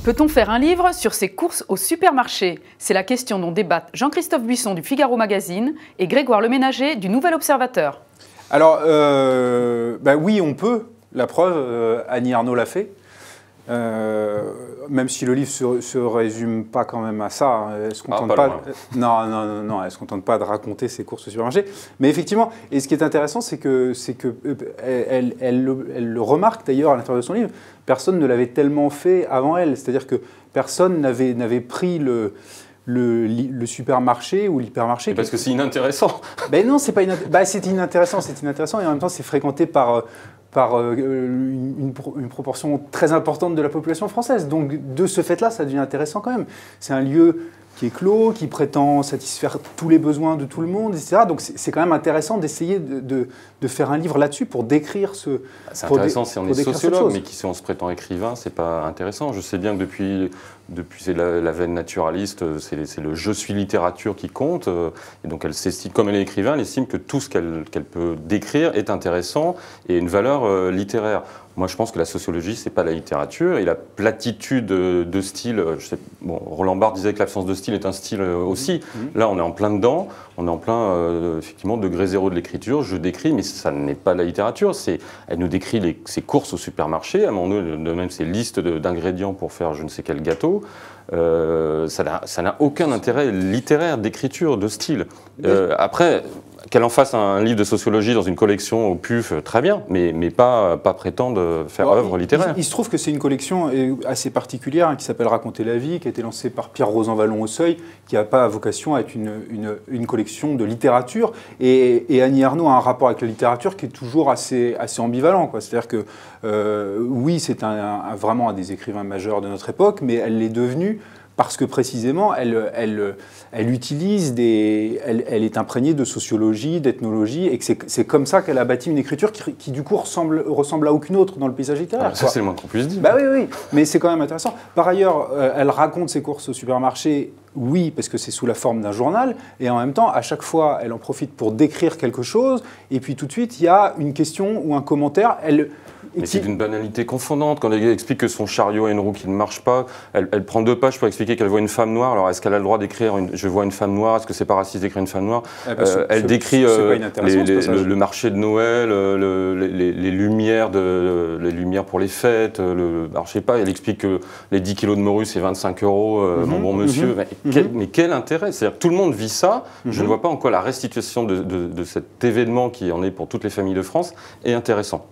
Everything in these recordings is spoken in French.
Peut-on faire un livre sur ses courses au supermarché? C'est la question dont débattent Jean-Christophe Buisson du Figaro Magazine et Grégoire Leménager du Nouvel Observateur. Alors, oui, on peut. La preuve, Annie Ernaux l'a fait. Même si le livre se résume pas quand même à ça, elle se contente pas. Non, elle se contente pas de raconter ses courses au supermarché. Mais effectivement, et ce qui est intéressant, c'est que elle le remarque d'ailleurs à l'intérieur de son livre. Personne ne l'avait tellement fait avant elle. C'est-à-dire que personne n'avait pris le supermarché ou l'hypermarché. Parce que c'est inintéressant. Ben non, c'est pas c'est inintéressant et en même temps c'est fréquenté par une proportion très importante de la population française. Donc de ce fait-là, ça devient intéressant quand même. C'est un lieu qui est clos, qui prétend satisfaire tous les besoins de tout le monde, etc. Donc c'est quand même intéressant d'essayer de faire un livre là-dessus pour décrire ce... C'est intéressant si on est sociologue, mais si on se prétend écrivain, c'est pas intéressant. Je sais bien que depuis la veine naturaliste, c'est le « je suis littérature » qui compte. Et donc elle s'estime, comme elle est écrivain, elle estime que tout ce qu'elle peut décrire est intéressant et une valeur littéraire. Moi, je pense que la sociologie, c'est pas la littérature, et la platitude de style. Roland Barthes disait que l'absence de style est un style aussi. Là, on est en plein dedans, on est en plein, effectivement, degré zéro de l'écriture. Je décris, mais ça n'est pas la littérature. Elle nous décrit ses courses au supermarché, à un moment donné, de même ses listes d'ingrédients pour faire je ne sais quel gâteau. Ça n'a aucun intérêt littéraire, d'écriture, de style. Après, qu'elle en fasse un livre de sociologie dans une collection au PUF, très bien, mais pas prétendre faire œuvre littéraire. Il se trouve que c'est une collection assez particulière qui s'appelle Raconter la vie, qui a été lancée par Pierre Rosanvallon au Seuil, qui n'a pas vocation à être une collection de littérature. Et Annie Ernaux a un rapport avec la littérature qui est toujours assez ambivalent. C'est-à-dire que oui, c'est vraiment un des écrivains majeurs de notre époque, mais elle l'est devenue parce que précisément, elle utilise elle est imprégnée de sociologie, d'ethnologie, et que c'est comme ça qu'elle a bâti une écriture qui du coup ressemble à aucune autre dans le paysage littéraire. Ça, c'est le moins qu'on puisse dire. Bah oui, mais c'est quand même intéressant. Par ailleurs, elle raconte ses courses au supermarché, oui, parce que c'est sous la forme d'un journal, et en même temps, à chaque fois, elle en profite pour décrire quelque chose, et puis tout de suite, il y a une question ou un commentaire. Mais c'est d'une banalité confondante. Quand elle explique que son chariot a une roue qui ne marche pas, elle prend 2 pages pour expliquer qu'elle voit une femme noire. Alors, est-ce qu'elle a le droit d'écrire « je vois une femme noire », est-ce que c'est pas raciste d'écrire une femme noire? Elle décrit le marché de Noël, les lumières pour les fêtes. Alors, je sais pas, elle explique que les 10 kilos de morue, c'est 25 €, mon bon monsieur. Mais quel intérêt? C'est-à-dire que tout le monde vit ça. Je ne vois pas en quoi la restitution de cet événement qui en est pour toutes les familles de France est intéressant.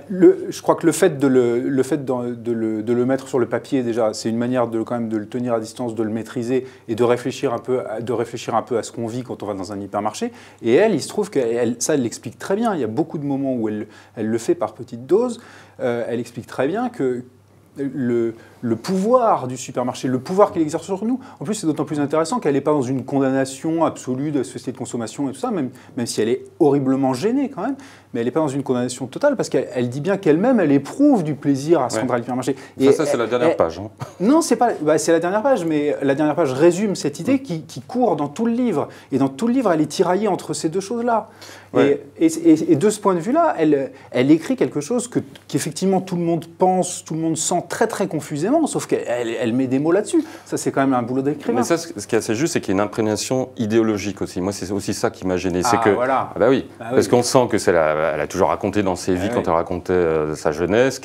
Je crois que le fait de le mettre sur le papier, déjà, c'est une manière quand même de le tenir à distance, de le maîtriser et de réfléchir un peu à ce qu'on vit quand on va dans un hypermarché. Et il se trouve que ça, elle l'explique très bien. Il y a beaucoup de moments où elle le fait par petites doses. Elle explique très bien que le pouvoir du supermarché, le pouvoir qu'il exerce sur nous, en plus c'est d'autant plus intéressant qu'elle n'est pas dans une condamnation absolue de la société de consommation et tout ça, même si elle est horriblement gênée quand même, mais elle n'est pas dans une condamnation totale parce qu'elle dit bien qu'elle-même, elle éprouve du plaisir à se rendre à l'hypermarché. Ça c'est la dernière page. Hein. Non, c'est la dernière page, mais la dernière page résume cette idée qui court dans tout le livre. Et dans tout le livre, elle est tiraillée entre ces deux choses-là. Ouais. Et de ce point de vue-là, elle écrit quelque chose qu'effectivement tout le monde pense, tout le monde sent très très confusément, sauf qu'elle met des mots là-dessus. Ça, c'est quand même un boulot d'écrivain. Mais ça, ce qui est assez juste, c'est qu'il y a une imprégnation idéologique aussi. Moi, c'est aussi ça qui m'a gêné. C'est que, voilà. Parce qu'on sent que elle a toujours raconté dans ses vies, quand elle racontait sa jeunesse,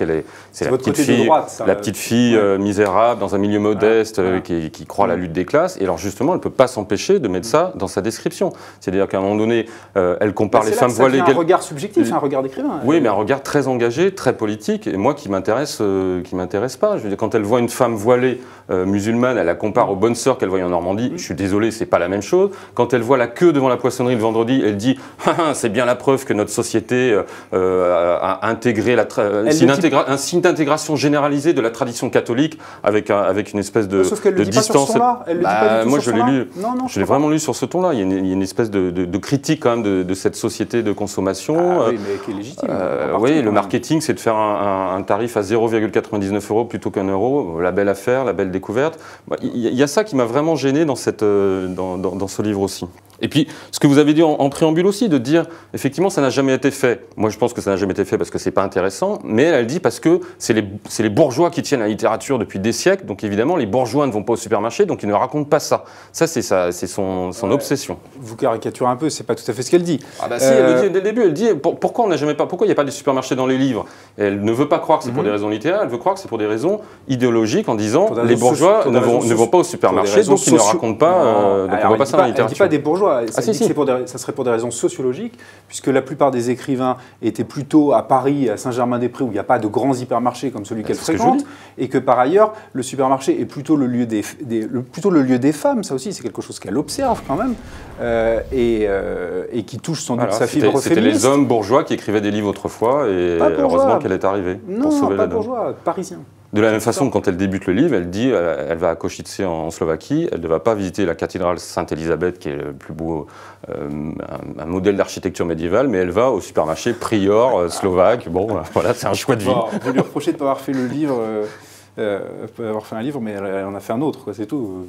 c'est la petite fille misérable dans un milieu modeste qui croit à la lutte des classes. Et alors justement, elle ne peut pas s'empêcher de mettre ça dans sa description. C'est-à-dire qu'à un moment donné, elle compare les femmes voilées. C'est un regard subjectif, un regard d'écrivain. Oui, mais un regard très engagé, très politique, et moi qui m'intéresse pas. Je veux dire, quand elle voit une femme voilée musulmane, elle la compare aux bonnes sœurs qu'elle voyait en Normandie. Je suis désolé, c'est pas la même chose. Quand elle voit la queue devant la poissonnerie le vendredi, elle dit c'est bien la preuve que notre société a intégré un signe d'intégration généralisée de la tradition catholique avec une espèce de Sauf qu'elle le dit distance. Pas sur ce ton-là. Elle le dit pas du tout moi, sur je l'ai lu. Je l'ai vraiment lu sur ce ton-là. Il y a une espèce de critique quand même de cette société de consommation. Oui, mais qui est légitime. Oui, le marketing, c'est de faire un tarif à 0,99 € plutôt qu'1 €. La belle affaire, la belle découverte. Il y a ça qui m'a vraiment gêné dans ce livre aussi. Et puis, ce que vous avez dit en préambule aussi, de dire, effectivement, ça n'a jamais été fait. Moi, je pense que ça n'a jamais été fait parce que c'est pas intéressant, mais elle dit parce que c'est les bourgeois qui tiennent la littérature depuis des siècles, donc évidemment, les bourgeois ne vont pas au supermarché, donc ils ne racontent pas ça. Ça, c'est son obsession. Vous caricaturez un peu, c'est pas tout à fait ce qu'elle dit. Ah bah si, elle le dit dès le début, elle dit, pourquoi il n'y a pas de supermarché dans les livres? Elle ne veut pas croire que c'est pour des raisons littéraires, elle veut croire que c'est pour des raisons idéologiques, en disant, les bourgeois ne vont pas au supermarché, donc ils ne racontent pas, donc on ne voit pas ça dans la littérature. Elle ne dit pas des bourgeois. Ça serait pour des raisons sociologiques, puisque la plupart des écrivains étaient plutôt à Paris, à Saint-Germain-des-Prés, où il n'y a pas de grands hypermarchés comme celui qu'elle fréquente, et que par ailleurs, le supermarché est plutôt le lieu des femmes, ça aussi c'est quelque chose qu'elle observe quand même, et qui touche sans doute sa fibre féministe. C'était les hommes bourgeois qui écrivaient des livres autrefois, et heureusement qu'elle est arrivée pour sauver la donne. Non, pas bourgeois, parisien. De la même façon, quand elle débute le livre, elle dit elle va à Košice en Slovaquie, elle ne va pas visiter la cathédrale Sainte-Élisabeth, qui est le plus beau, un modèle d'architecture médiévale, mais elle va au supermarché Prior slovaque. Bon, voilà, c'est un choix de vie. On peut lui reprocher de ne pas avoir fait le livre, avoir fait un livre, mais elle en a fait un autre, c'est tout.